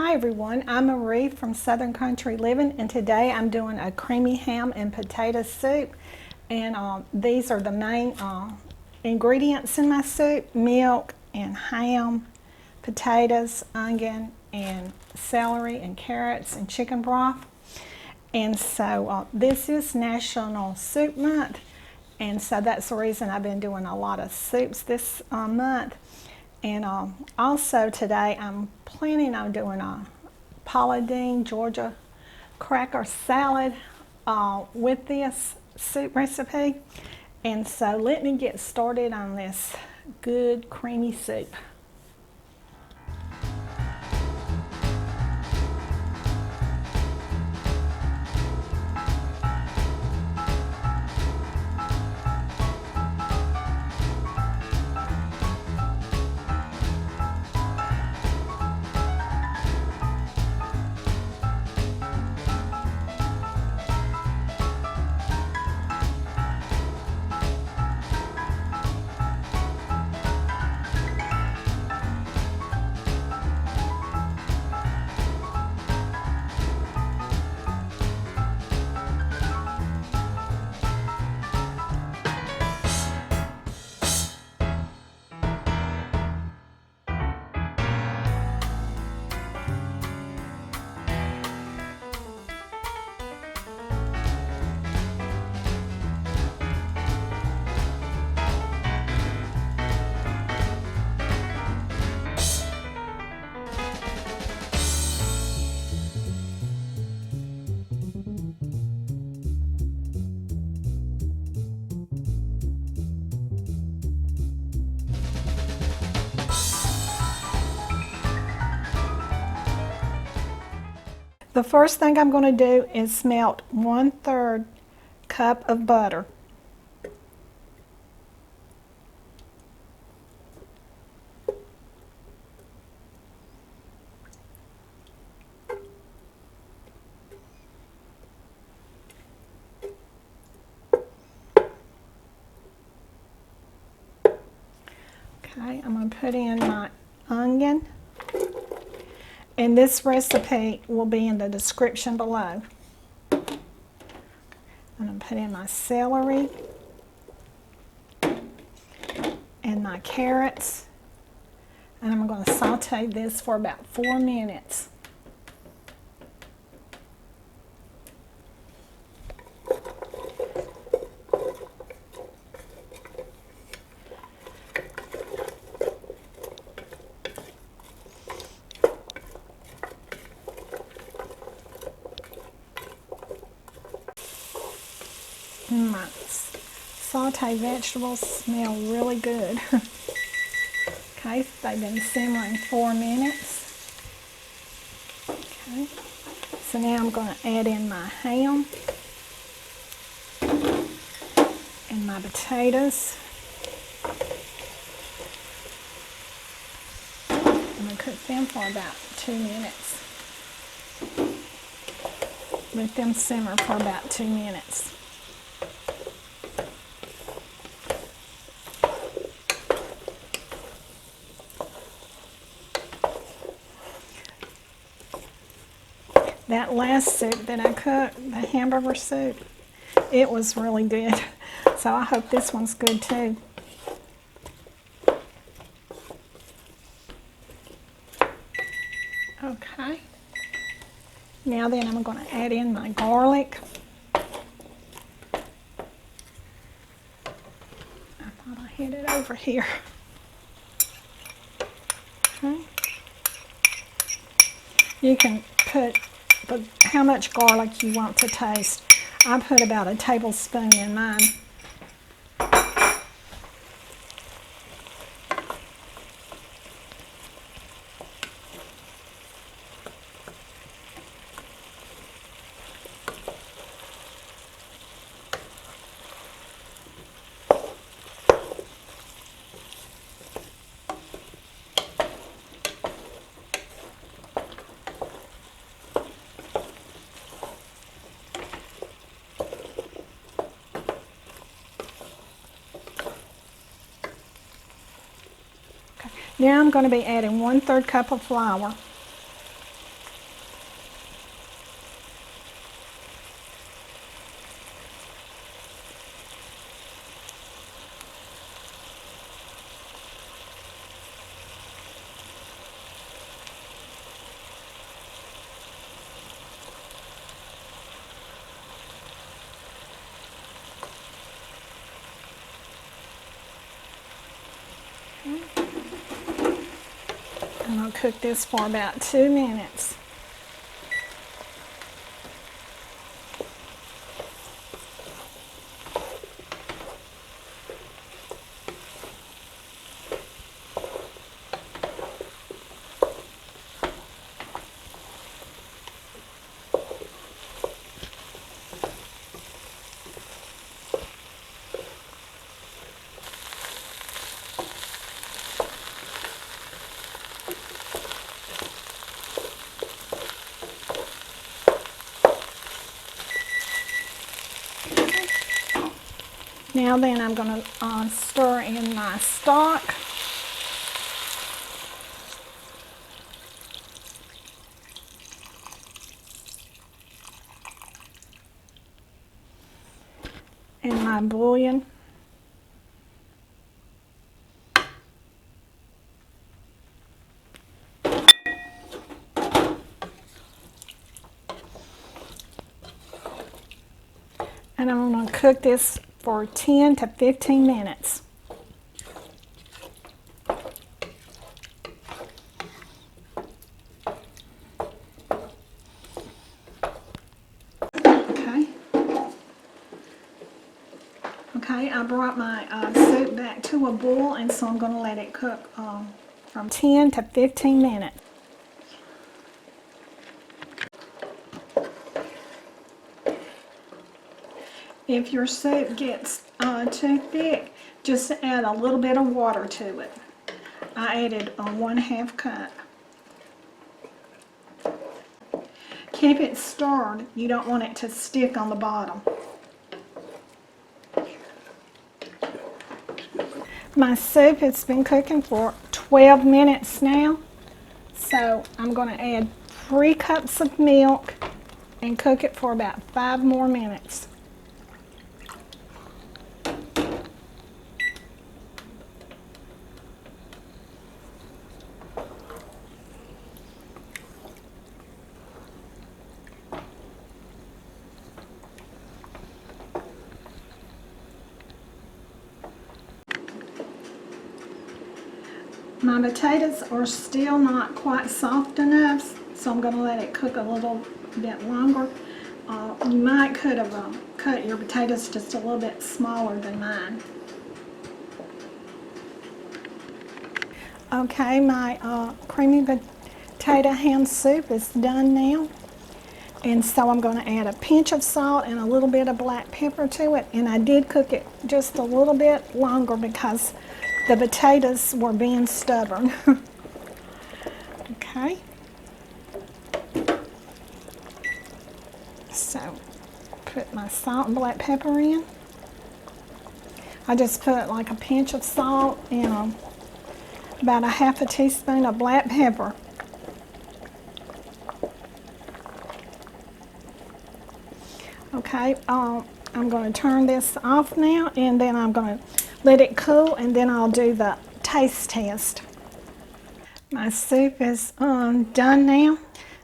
Hi everyone, I'm Marie from Southern Country Living, and today I'm doing a creamy ham and potato soup. And these are the main ingredients in my soup: milk and ham, potatoes, onion, and celery and carrots and chicken broth. And so this is National Soup Month, and so that's the reason I've been doing a lot of soups this month. And also today I'm planning on doing a Paula Deen Georgia cracker salad with this soup recipe. And so let me get started on this good creamy soup. The first thing I'm going to do is melt 1/3 cup of butter. Okay, I'm going to put in my onion. And this recipe will be in the description below. I'm going to put in my celery and my carrots, and I'm going to saute this for about 4 minutes. My sauté vegetables smell really good. Okay, they've been simmering 4 minutes. Okay, so now I'm going to add in my ham and my potatoes. I'm going to cook them for about 2 minutes. Let them simmer for about 2 minutes. That last soup that I cooked, the hamburger soup, it was really good. So I hope this one's good too. Okay. Now then I'm going to add in my garlic. I thought I had it over here. Okay. You can put how much garlic you want to taste. I put about a tablespoon in mine. Now I'm going to be adding 1/3 cup of flour. And I'll cook this for about 2 minutes. Now then, I'm going to stir in my stock. And my bouillon. And I'm going to cook this for 10 to 15 minutes. Okay, I brought my soup back to a boil, and so I'm going to let it cook from 10 to 15 minutes. If your soup gets too thick, just add a little bit of water to it. I added 1/2 cup. Keep it stirred. You don't want it to stick on the bottom. My soup has been cooking for 12 minutes now, so I'm going to add 3 cups of milk and cook it for about 5 more minutes. My potatoes are still not quite soft enough, so I'm going to let it cook a little bit longer. You might could have cut your potatoes just a little bit smaller than mine. Okay, my creamy potato ham soup is done now. And so I'm going to add a pinch of salt and a little bit of black pepper to it. And I did cook it just a little bit longer because the potatoes were being stubborn. Okay. So put my salt and black pepper in. I just put like a pinch of salt and about a 1/2 teaspoon of black pepper. Okay, I'm going to turn this off now, and then I'm going to let it cool, and then I'll do the taste test. My soup is done now.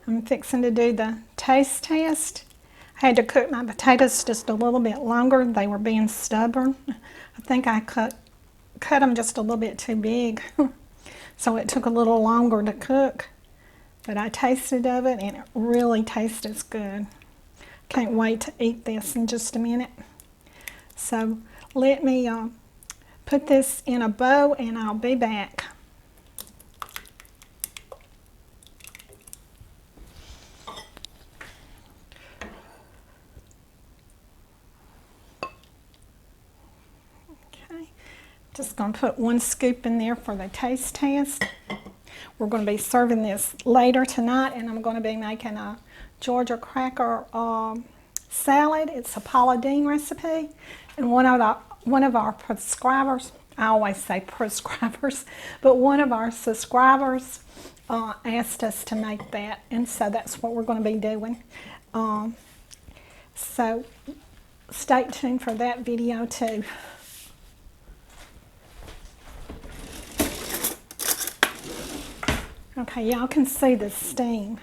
I'm fixing to do the taste test. I had to cook my potatoes just a little bit longer. They were being stubborn. I think I cut them just a little bit too big, so it took a little longer to cook. But I tasted of it, and it really tastes good. Can't wait to eat this in just a minute. So let me put this in a bowl, and I'll be back. Okay, just going to put 1 scoop in there for the taste test. We're going to be serving this later tonight, and I'm going to be making a Georgia cracker salad. It's a Paula Deen recipe, and one of our subscribers, I always say prescribers, but one of our subscribers asked us to make that, and so that's what we're going to be doing. So stay tuned for that video too. Okay, y'all can see the steam.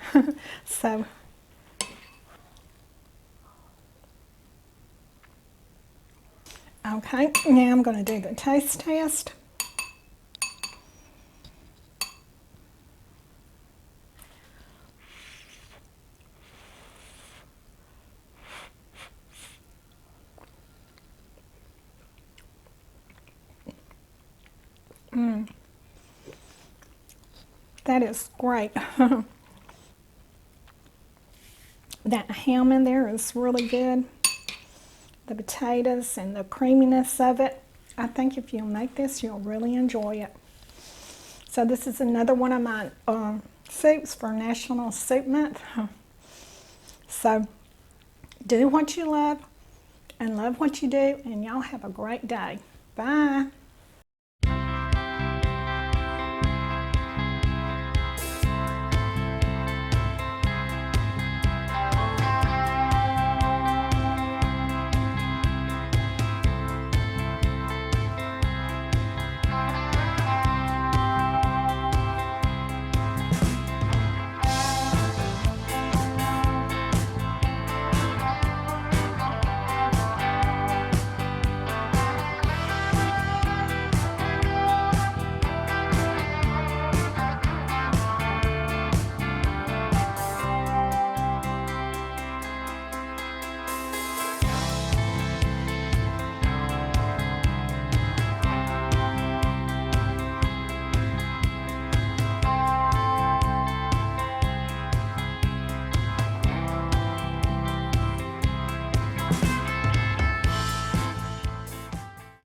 So okay, now I'm going to do the taste test. That is great. That ham in there is really good. The potatoes and the creaminess of it. I think if you make this, you'll really enjoy it. So this is another one of my soups for National Soup Month. So do what you love and love what you do, and y'all have a great day. Bye.